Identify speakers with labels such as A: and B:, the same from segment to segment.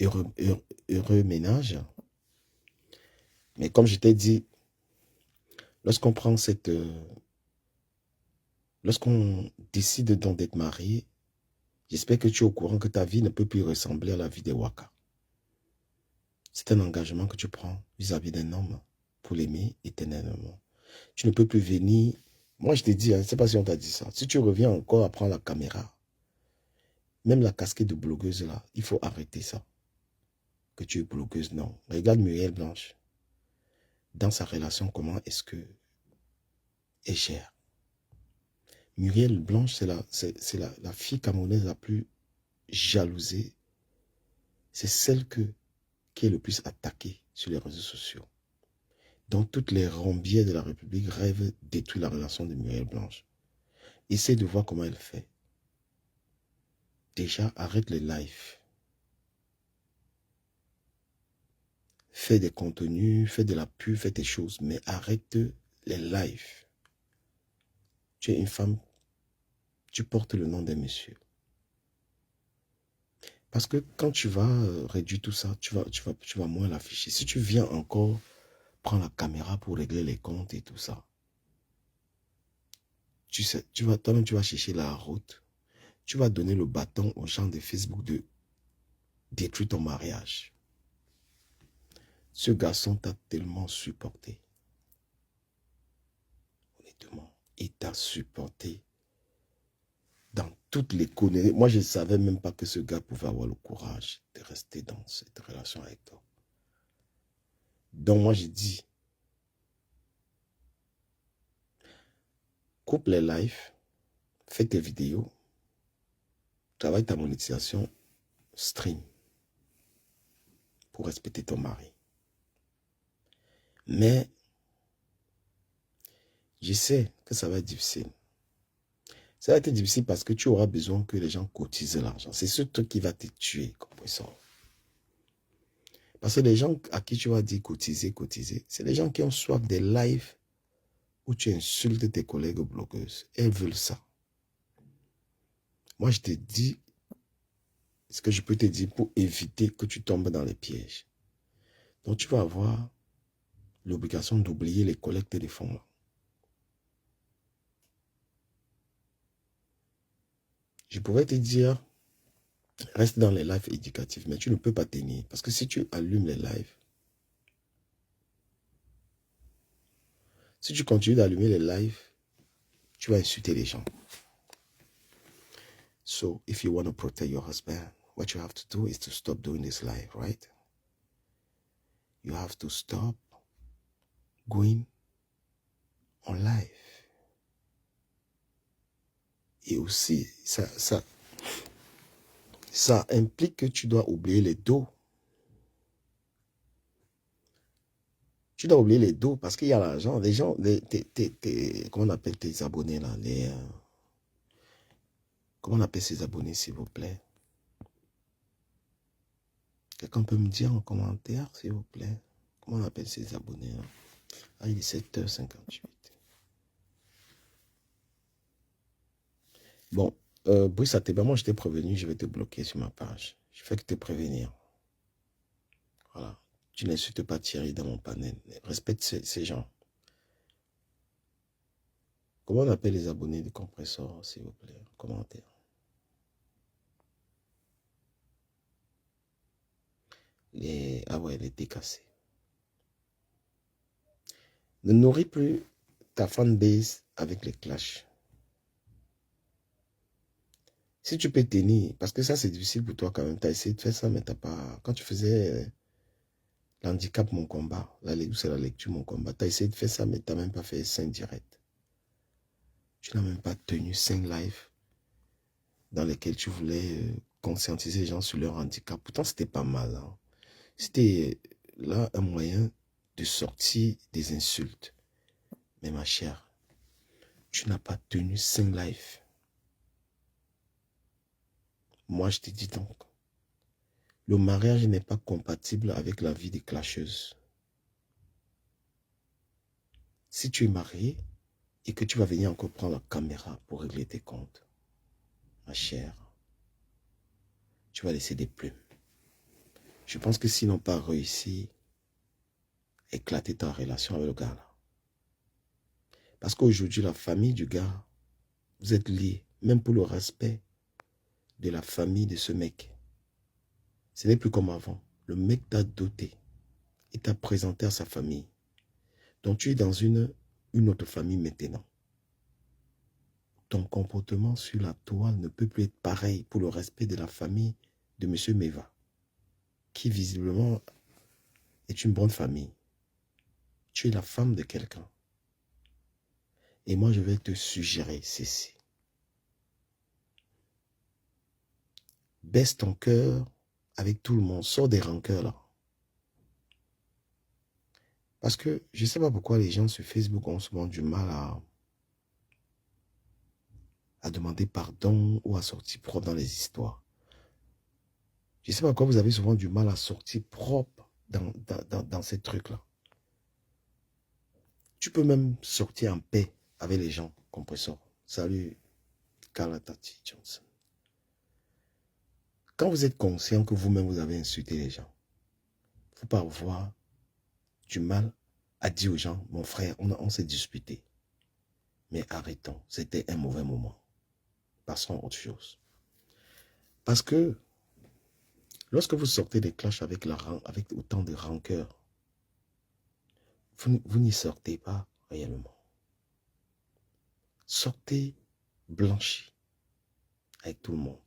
A: heureux ménage. Mais comme je t'ai dit, lorsqu'on prend lorsqu'on décide donc d'être marié, j'espère que tu es au courant que ta vie ne peut plus ressembler à la vie des Waka. C'est un engagement que tu prends vis-à-vis d'un homme pour l'aimer éternellement. Tu ne peux plus venir. Moi, je te dis, je ne sais pas si on t'a dit ça. Si tu reviens encore à prendre la caméra, même la casquette de blogueuse là, il faut arrêter ça. Que tu es blogueuse, non. Regarde Muriel Blanche. Dans sa relation, comment est-ce que elle gère? Muriel Blanche, c'est la fille camerounaise la plus jalousée. C'est celle qui est le plus attaquée sur les réseaux sociaux. Donc, toutes les rombières de la République rêvent de détruire la relation de Muriel Blanche. Essaie de voir comment elle fait. Déjà, arrête les lives. Fais des contenus, fais de la pub, fais des choses, mais arrête les lives. Tu es une femme, tu portes le nom d'un monsieur. Parce que quand tu vas réduire tout ça, tu vas moins l'afficher. Si tu viens encore prendre la caméra pour régler les comptes et tout ça, tu sais, toi-même tu vas chercher la route. Tu vas donner le bâton aux gens de Facebook de détruire ton mariage. Ce garçon t'a tellement supporté. Honnêtement, il t'a supporté dans toutes les conneries. Moi, je ne savais même pas que ce gars pouvait avoir le courage de rester dans cette relation avec toi. Donc, moi, je dis, coupe les lives, fais tes vidéos, travaille ta monétisation, stream pour respecter ton mari. Mais, je sais que ça va être difficile. Ça va être difficile parce que tu auras besoin que les gens cotisent l'argent. C'est ce truc qui va te tuer, comprends. Parce que les gens à qui tu vas dire cotiser, c'est les gens qui ont soif des lives où tu insultes tes collègues blogueuses. Elles veulent ça. Moi, je te dis ce que je peux te dire pour éviter que tu tombes dans les pièges. Donc, tu vas avoir l'obligation d'oublier les collectes de fonds. Je pourrais te dire, reste dans les lives éducatifs, mais tu ne peux pas tenir. Parce que si tu allumes les lives, si tu continues d'allumer les lives, tu vas insulter les gens. So, if you want to protect your husband, what you have to do is to stop doing this live, right? You have to stop going on live. Et aussi, ça implique que tu dois oublier les dos. Tu dois oublier les dos parce qu'il y a l'argent. Les gens, comment on appelle tes abonnés là? Comment on appelle ces abonnés, s'il vous plaît? Quelqu'un peut me dire en commentaire, s'il vous plaît? Comment on appelle ces abonnés là? Ah, il est 7h58. Bon, Brice Ateba, moi je t'ai prévenu, je vais te bloquer sur ma page. Je fais que te prévenir. Voilà. Tu n'insultes pas Thierry dans mon panel. Respecte ces gens. Comment on appelle les abonnés du compresseur, s'il vous plaît? Commentaire. Ah ouais, les décassés. Ne nourris plus ta fanbase avec les clashs. Si tu peux tenir, parce que ça c'est difficile pour toi quand même, tu as essayé de faire ça, mais tu n'as pas... Quand tu faisais l'handicap, mon combat, c'est la lecture, mon combat, tu as essayé de faire ça, mais tu n'as même pas fait 5 directs. Tu n'as même pas tenu 5 lives dans lesquels tu voulais conscientiser les gens sur leur handicap. Pourtant, c'était pas mal. Hein. C'était là un moyen de sortir des insultes. Mais ma chère, tu n'as pas tenu 5 lives. Moi, je te dis donc, le mariage n'est pas compatible avec la vie des clasheuses. Si tu es marié et que tu vas venir encore prendre la caméra pour régler tes comptes, ma chère, tu vas laisser des plumes. Je pense que s'ils n'ont pas réussi à éclater ta relation avec le gars là. Parce qu'aujourd'hui, la famille du gars, vous êtes liés, même pour le respect de la famille de ce mec. Ce n'est plus comme avant. Le mec t'a doté et t'a présenté à sa famille. Donc tu es dans une autre famille maintenant. Ton comportement sur la toile ne peut plus être pareil pour le respect de la famille de M. Meva, qui visiblement est une bonne famille. Tu es la femme de quelqu'un. Et moi, je vais te suggérer ceci. Baisse ton cœur avec tout le monde. Sors des rancœurs là. Parce que je ne sais pas pourquoi les gens sur Facebook ont souvent du mal à demander pardon ou à sortir propre dans les histoires. Je ne sais pas pourquoi vous avez souvent du mal à sortir propre dans ces trucs-là. Tu peux même sortir en paix avec les gens, compresseur. Salut, Kalatati Johnson. Quand vous êtes conscient que vous-même vous avez insulté les gens, il ne faut pas avoir du mal à dire aux gens, mon frère, on s'est disputé. Mais arrêtons, c'était un mauvais moment. Passons à autre chose. Parce que lorsque vous sortez des clashs avec autant de rancœur, vous n'y sortez pas réellement. Sortez blanchi avec tout le monde.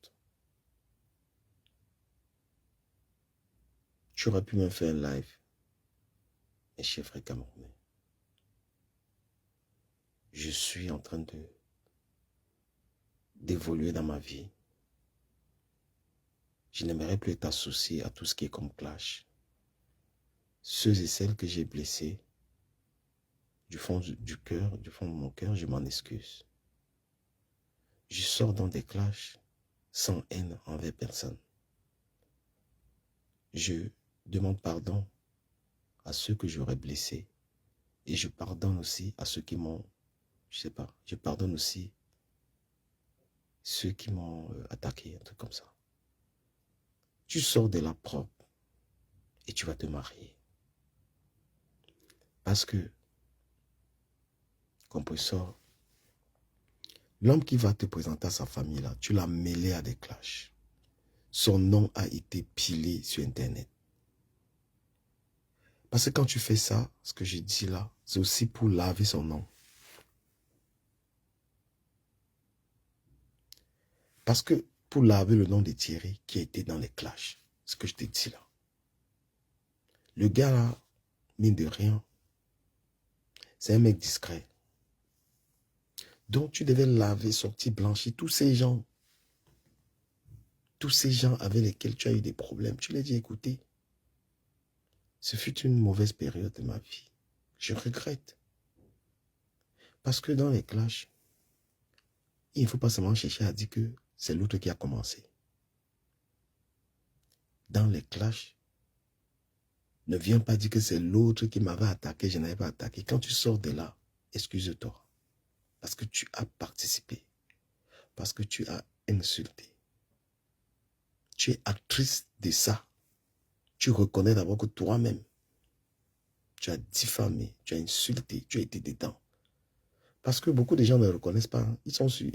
A: Tu aurais pu me faire un live, mes chers frères camerounais. Je suis en train d'évoluer dans ma vie. Je n'aimerais plus être associé à tout ce qui est comme clash. Ceux et celles que j'ai blessés, du fond du cœur, du fond de mon cœur, je m'en excuse. Je sors dans des clashs sans haine envers personne. Je demande pardon à ceux que j'aurais blessés et je pardonne aussi à ceux qui m'ont, je sais pas, je pardonne aussi ceux qui m'ont attaqué, un truc comme ça. Tu sors de là propre et tu vas te marier. Parce que, compresseur, l'homme qui va te présenter à sa famille là, tu l'as mêlé à des clashs. Son nom a été pilé sur Internet. Parce que quand tu fais ça, ce que j'ai dit là, c'est aussi pour laver son nom. Parce que pour laver le nom de Thierry qui a été dans les clashs, ce que je t'ai dit là. Le gars là, mine de rien, c'est un mec discret. Donc tu devais laver, sortir, blanchir tous ces gens avec lesquels tu as eu des problèmes. Tu les dis, écoutez, ce fut une mauvaise période de ma vie. Je regrette. Parce que dans les clashs, il ne faut pas seulement chercher à dire que c'est l'autre qui a commencé. Dans les clashs, ne viens pas dire que c'est l'autre qui m'avait attaqué, je n'avais pas attaqué. Quand tu sors de là, excuse-toi. Parce que tu as participé. Parce que tu as insulté. Tu es actrice de ça. Tu reconnais d'abord que toi-même, tu as diffamé, tu as insulté, tu as été dedans. Parce que beaucoup de gens ne le reconnaissent pas. Ils sont sur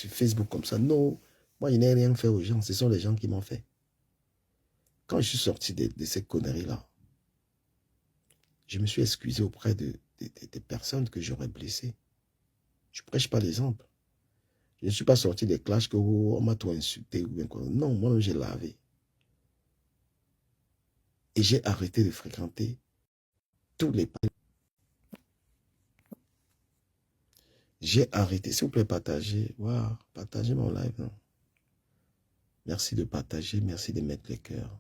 A: Facebook comme ça. Non, moi, je n'ai rien fait aux gens. Ce sont les gens qui m'ont fait. Quand je suis sorti de ces conneries-là, je me suis excusé auprès des personnes que j'aurais blessées. Je ne prêche pas l'exemple. Je ne suis pas sorti des clashs que on m'a tout insulté. Ou bien quoi. Non, moi, j'ai lavé. Et j'ai arrêté de fréquenter tous les... J'ai arrêté. S'il vous plaît, partagez. Wow, partagez mon live. Non? Merci de partager. Merci de mettre les cœurs.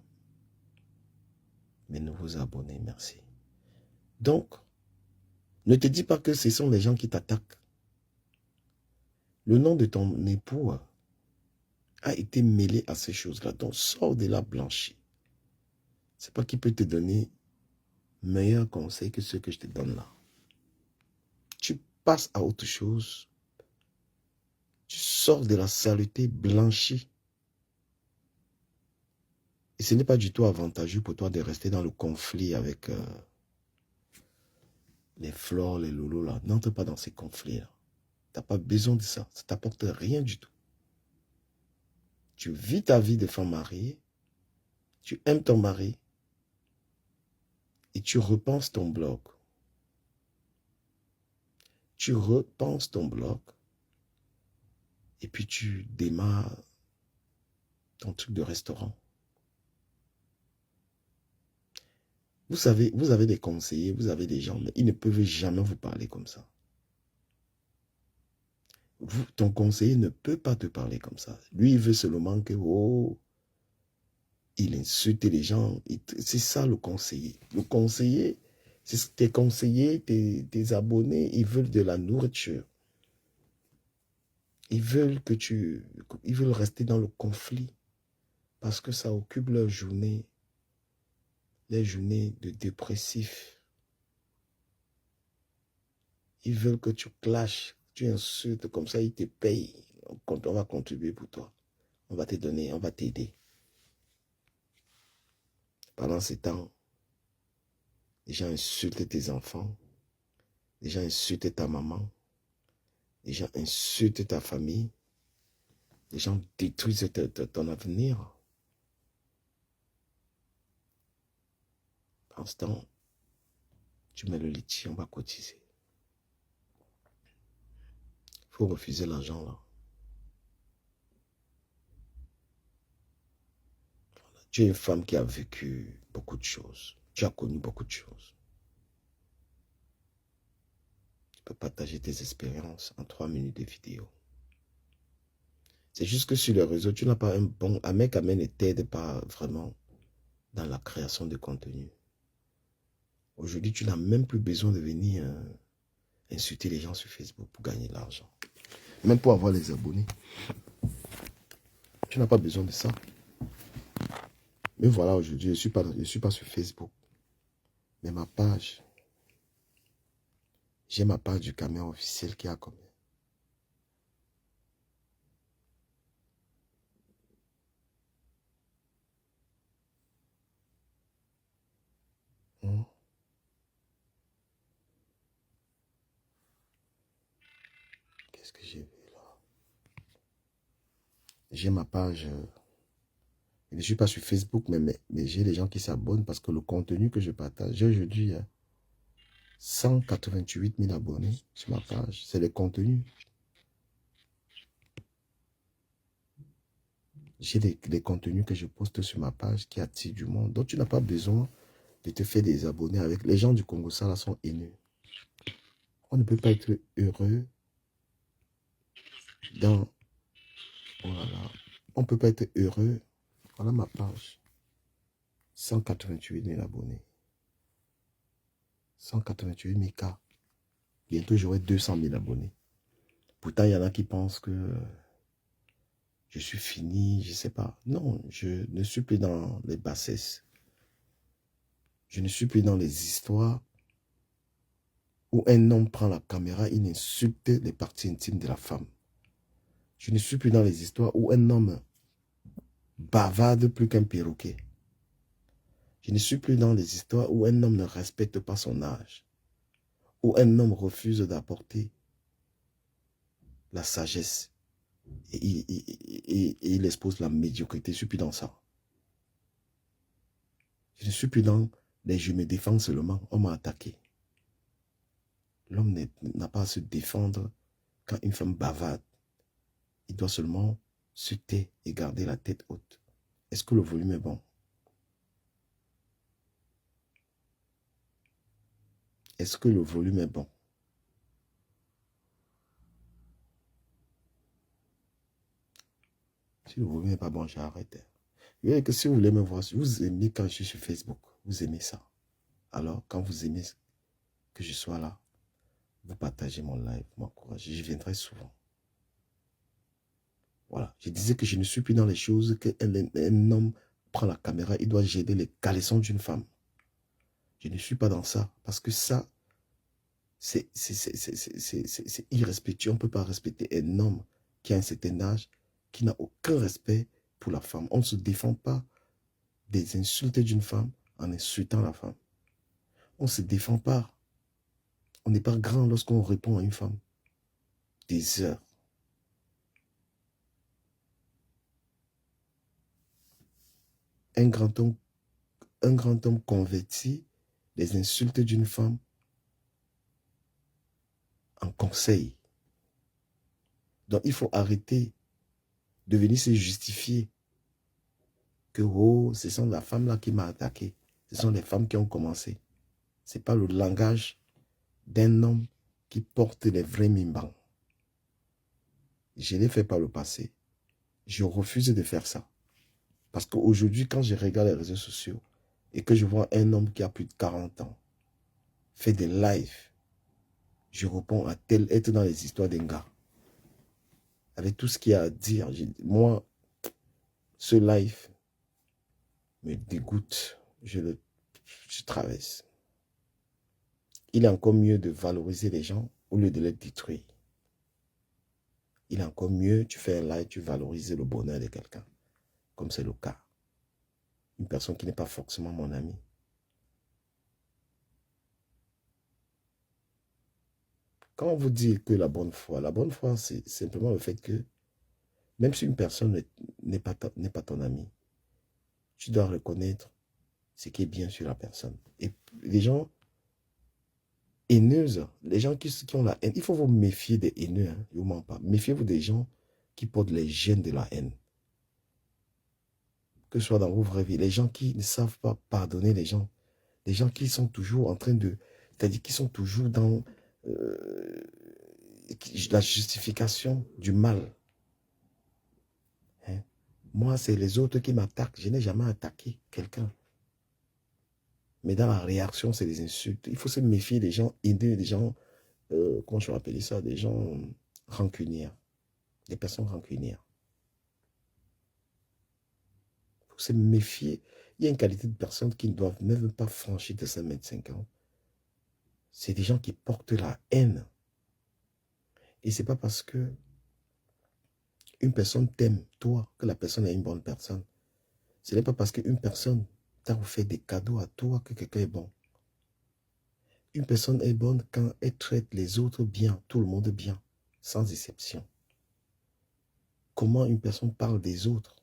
A: Mes nouveaux abonnés, merci. Donc, ne te dis pas que ce sont les gens qui t'attaquent. Le nom de ton époux a été mêlé à ces choses-là. Donc, sors de là blanchi. C'est pas qui peut te donner meilleur conseil que ceux que je te donne là. Tu passes à autre chose. Tu sors de la saleté blanchie. Et ce n'est pas du tout avantageux pour toi de rester dans le conflit avec les flores, les lolos là. N'entre pas dans ces conflits-là. Tu n'as pas besoin de ça. Ça ne t'apporte rien du tout. Tu vis ta vie de femme mariée. Tu aimes ton mari. Et tu repenses ton blog. Tu repenses ton blog. Et puis tu démarres ton truc de restaurant. Vous avez des conseillers, vous avez des gens, mais ils ne peuvent jamais vous parler comme ça. Ton conseiller ne peut pas te parler comme ça. Lui, il veut seulement que, oh, il insulte les gens. C'est ça le conseiller. Le conseiller, c'est tes conseillers, tes abonnés, ils veulent de la nourriture. Ils veulent ils veulent rester dans le conflit parce que ça occupe leur journée, les journées de dépressifs. Ils veulent que tu clashes, tu insultes, comme ça ils te payent. On va contribuer pour toi. On va te donner, on va t'aider. Pendant ce temps, les gens insultent tes enfants, les gens insultent ta maman, les gens insultent ta famille, les gens détruisent ton avenir. Pendant ce temps, tu mets le litchi, on va cotiser. Il faut refuser l'argent là. Tu es une femme qui a vécu beaucoup de choses. Tu as connu beaucoup de choses. Tu peux partager tes expériences en 3 minutes de vidéo. C'est juste que sur les réseaux, tu n'as pas un mec ne t'aide pas vraiment dans la création de contenu. Aujourd'hui, tu n'as même plus besoin de venir insulter les gens sur Facebook pour gagner de l'argent. Même pour avoir les abonnés. Tu n'as pas besoin de ça. Mais voilà, aujourd'hui, je ne suis pas sur Facebook. Mais ma page, j'ai ma page du camion officiel qui a combien? Qu'est-ce que j'ai vu là? J'ai ma page. Je ne suis pas sur Facebook, mais j'ai des gens qui s'abonnent parce que le contenu que je partage, j'ai aujourd'hui 188 000 abonnés sur ma page. C'est le contenu. J'ai des contenus que je poste sur ma page qui attirent du monde. Donc, tu n'as pas besoin de te faire des abonnés avec. Les gens du Congo, ça, là, sont haineux. On ne peut pas être heureux dans... Oh là là. On ne peut pas être heureux. Voilà ma page. 188 000 abonnés. 188 000 cas. Bientôt, j'aurai 200 000 abonnés. Pourtant, il y en a qui pensent que je suis fini, je ne sais pas. Non, je ne suis plus dans les bassesses. Je ne suis plus dans les histoires où un homme prend la caméra, il insulte les parties intimes de la femme. Je ne suis plus dans les histoires où un homme bavarde plus qu'un perroquet. Je ne suis plus dans les histoires où un homme ne respecte pas son âge. Où un homme refuse d'apporter la sagesse. Et il expose la médiocrité. Je ne suis plus dans ça. Je ne suis plus dans les je me défends seulement. On m'a attaqué. L'homme n'a pas à se défendre quand une femme bavarde. Il doit seulement se taire et garder la tête haute. Est-ce que le volume est bon? Est-ce que le volume est bon? Si le volume n'est pas bon, j'arrête. Vous voyez que si vous voulez me voir, vous aimez quand je suis sur Facebook. Vous aimez ça. Alors, quand vous aimez que je sois là, vous partagez mon live, m'encouragez. Je viendrai souvent. Voilà. Je disais que je ne suis plus dans les choses qu'un homme prend la caméra, il doit gêner les caleçons d'une femme. Je ne suis pas dans ça. Parce que ça, c'est irrespectueux. On ne peut pas respecter un homme qui a un certain âge, qui n'a aucun respect pour la femme. On ne se défend pas des insultes d'une femme en insultant la femme. On ne se défend pas. On n'est pas grand lorsqu'on répond à une femme. Des heures. Un grand homme convertit les insultes d'une femme en conseil. Donc il faut arrêter de venir se justifier que oh, ce sont la femme là qui m'a attaqué. Ce sont les femmes qui ont commencé. Ce n'est pas le langage d'un homme qui porte les vrais mimbans. Je l'ai fait par le passé. Je refuse de faire ça. Parce qu'aujourd'hui, quand je regarde les réseaux sociaux et que je vois un homme qui a plus de 40 ans fait des lives, je réponds à tel être dans les histoires d'un gars. Avec tout ce qu'il y a à dire, moi, ce live me dégoûte. Je traverse. Il est encore mieux de valoriser les gens au lieu de les détruire. Il est encore mieux, tu fais un live, tu valorises le bonheur de quelqu'un. Comme c'est le cas. Une personne qui n'est pas forcément mon ami. Quand on vous dit que la bonne foi, c'est simplement le fait que même si une personne n'est pas ton ami, tu dois reconnaître ce qui est bien sur la personne. Et les gens haineuses, les gens qui ont la haine, il faut vous méfier des haineux, hein, je ne vous mens pas. Méfiez-vous des gens qui portent les gènes de la haine. Que ce soit dans vos vraies vies, les gens qui ne savent pas pardonner les gens qui sont toujours en train de, c'est-à-dire qui sont toujours dans la justification du mal. Hein? Moi, c'est les autres qui m'attaquent. Je n'ai jamais attaqué quelqu'un. Mais dans la réaction, c'est des insultes. Il faut se méfier des gens haineux, des gens, comment je vais appeler ça, des gens rancunières. Des personnes rancunières. Il faut se méfier. Il y a une qualité de personnes qui ne doivent même pas franchir de 5 ans. C'est des gens qui portent la haine. Et ce n'est pas parce que une personne t'aime, toi, que la personne est une bonne personne. Ce n'est pas parce qu'une personne t'a offert des cadeaux à toi que quelqu'un est bon. Une personne est bonne quand elle traite les autres bien, tout le monde bien, sans exception. Comment une personne parle des autres?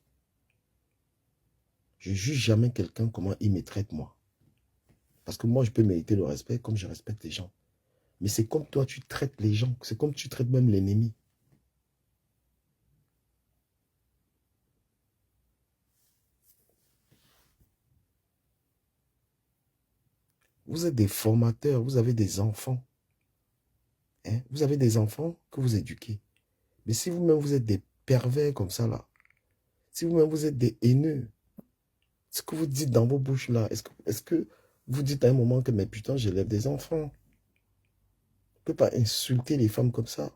A: Je ne juge jamais quelqu'un comment il me traite moi. Parce que moi, je peux mériter le respect comme je respecte les gens. Mais c'est comme toi, tu traites les gens. C'est comme tu traites même l'ennemi. Vous êtes des formateurs, vous avez des enfants. Hein? Vous avez des enfants que vous éduquez. Mais si vous-même vous êtes des pervers comme ça là, si vous-même vous êtes des haineux, ce que vous dites dans vos bouches là, est-ce que vous dites à un moment que mais putain, j'élève des enfants. On ne peut pas insulter les femmes comme ça.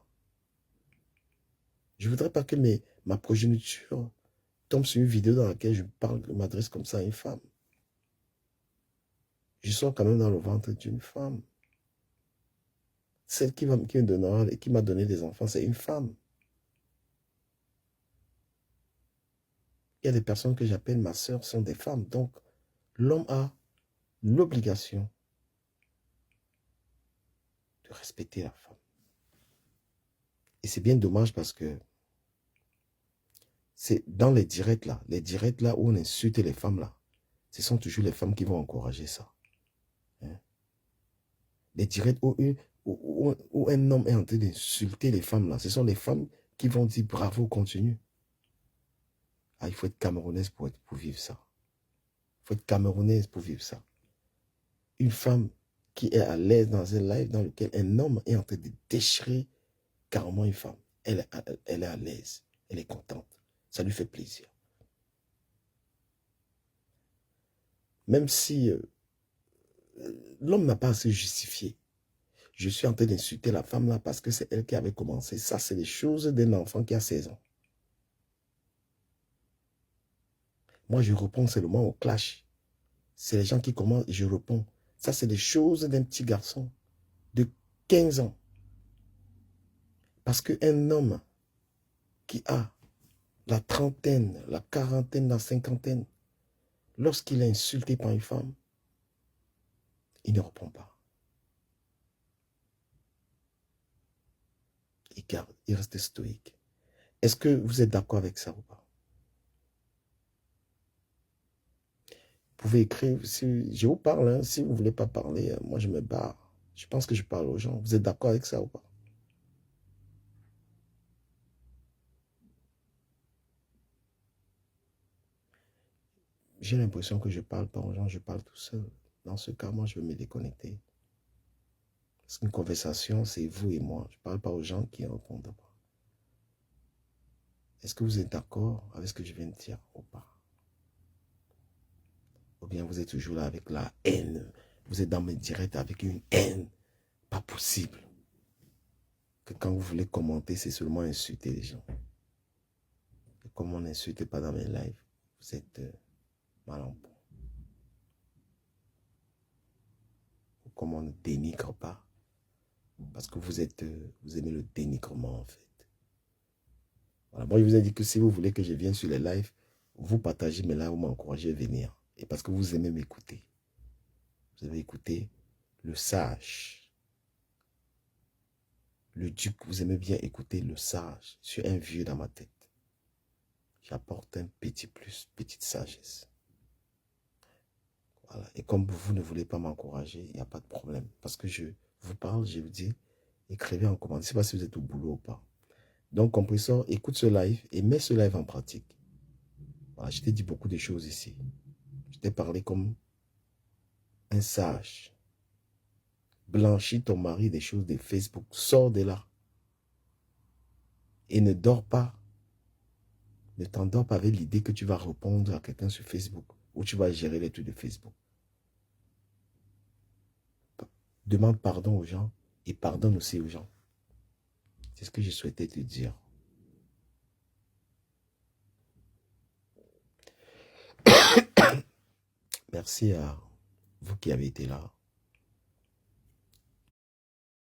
A: Je ne voudrais pas que ma progéniture tombe sur une vidéo dans laquelle je m'adresse comme ça à une femme. Je sors quand même dans le ventre d'une femme. Celle qui me donnera et qui m'a donné des enfants, c'est une femme. Il y a des personnes que j'appelle ma soeur, sont des femmes. Donc, l'homme a l'obligation de respecter la femme. Et c'est bien dommage parce que c'est dans les directs là où on insulte les femmes là, ce sont toujours les femmes qui vont encourager ça. Hein? Les directs où un homme est en train d'insulter les femmes là, ce sont les femmes qui vont dire bravo, continue. Ah, il faut être camerounaise pour vivre ça. Il faut être camerounaise pour vivre ça. Une femme qui est à l'aise dans un live dans lequel un homme est en train de déchirer carrément une femme. Elle est à l'aise. Elle est contente. Ça lui fait plaisir. Même si l'homme n'a pas à se justifier. Je suis en train d'insulter la femme là parce que c'est elle qui avait commencé. Ça, c'est les choses d'un enfant qui a 16 ans. Moi, je réponds seulement au clash. C'est les gens qui commencent et je réponds. Ça, c'est les choses d'un petit garçon de 15 ans. Parce qu'un homme qui a la trentaine, la quarantaine, la cinquantaine, lorsqu'il est insulté par une femme, il ne reprend pas. Il garde, il reste stoïque. Est-ce que vous êtes d'accord avec ça ou pas? Vous pouvez écrire, si je vous parle, hein, si vous ne voulez pas parler, moi je me barre. Je pense que je parle aux gens. Vous êtes d'accord avec ça ou pas? J'ai l'impression que je ne parle pas aux gens, je parle tout seul. Dans ce cas, moi, je vais me déconnecter. Parce qu'une conversation, c'est vous et moi. Je ne parle pas aux gens qui ne répondent pas. Est-ce que vous êtes d'accord avec ce que je viens de dire ou pas? Ou bien vous êtes toujours là avec la haine. Vous êtes dans mes directs avec une haine. Pas possible. Que quand vous voulez commenter, c'est seulement insulter les gens. Et comme on n'insulte pas dans mes lives, vous êtes mal en point. Ou comme on ne dénigre pas. Parce que vous aimez le dénigrement en fait. Voilà. Moi, je vous ai dit que si vous voulez que je vienne sur les lives, vous partagez mes lives, vous m'encouragez à venir. Et parce que vous aimez m'écouter. Vous avez écouté le sage. Le duc, vous aimez bien écouter le sage. Je suis un vieux dans ma tête. J'apporte un petit plus, petite sagesse. Voilà. Et comme vous ne voulez pas m'encourager, il n'y a pas de problème. Parce que je vous parle, je vous dis, écrivez en commentaire. Je ne sais pas si vous êtes au boulot ou pas. Donc, compresseur, écoute ce live et mets ce live en pratique. Voilà, je t'ai dit beaucoup de choses ici. Je t'ai parlé comme un sage. Blanchis ton mari des choses de Facebook. Sors de là. Et ne dors pas. Ne t'endors pas avec l'idée que tu vas répondre à quelqu'un sur Facebook ou tu vas gérer les trucs de Facebook. Demande pardon aux gens et pardonne aussi aux gens. C'est ce que je souhaitais te dire. Merci à vous qui avez été là.